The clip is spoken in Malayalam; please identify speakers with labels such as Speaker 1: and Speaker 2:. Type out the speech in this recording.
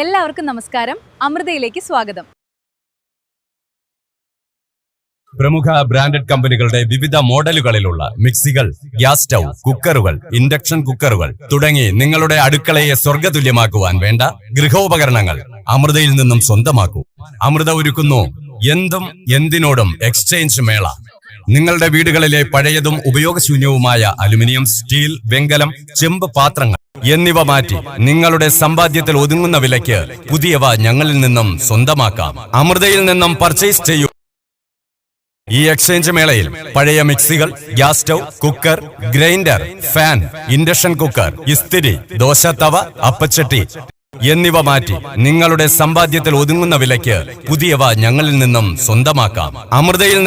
Speaker 1: എല്ലാവർക്കും നമസ്കാരം. അമൃതയിലേക്ക് സ്വാഗതം.
Speaker 2: പ്രമുഖ ബ്രാൻഡഡ് കമ്പനികളുടെ വിവിധ മോഡലുകളിലുള്ള മിക്സികൾ, ഗ്യാസ് സ്റ്റൗ, കുക്കറുകൾ, ഇൻഡക്ഷൻ കുക്കറുകൾ തുടങ്ങി നിങ്ങളുടെ അടുക്കളയെ സ്വർഗതുല്യമാക്കുവാൻ വേണ്ട ഗൃഹോപകരണങ്ങൾ അമൃതയിൽ നിന്നും സ്വന്തമാക്കൂ. അമൃത ഒരുക്കുന്നു എന്തും എന്തിനോടും എക്സ്ചേഞ്ച് മേള. നിങ്ങളുടെ വീടുകളിലെ പഴയതും ഉപയോഗശൂന്യവുമായ അലുമിനിയം, സ്റ്റീൽ, വെങ്കലം, ചെമ്പ് പാത്രങ്ങൾ എന്നിവ മാറ്റി നിങ്ങളുടെ സമ്പാദ്യത്തിൽ ഒതുങ്ങുന്ന വിലയ്ക്ക് പുതിയവ ഞങ്ങളിൽ നിന്നും സ്വന്തമാക്കാം. അമൃതയിൽ നിന്നും പർച്ചേസ് ചെയ്യൂ. ഈ എക്സ്ചേഞ്ച് മേളയിൽ പഴയ മിക്സികൾ, gas stove, cooker, grinder, fan, induction cooker, ഇസ്തിരി, ദോശത്തവ, അപ്പച്ചട്ടി എന്നിവ മാറ്റി നിങ്ങളുടെ സമ്പാദ്യത്തിൽ ഒതുങ്ങുന്ന വിലയ്ക്ക് പുതിയവ ഞങ്ങളിൽ നിന്നും സ്വന്തമാക്കാം. അമൃതയിൽ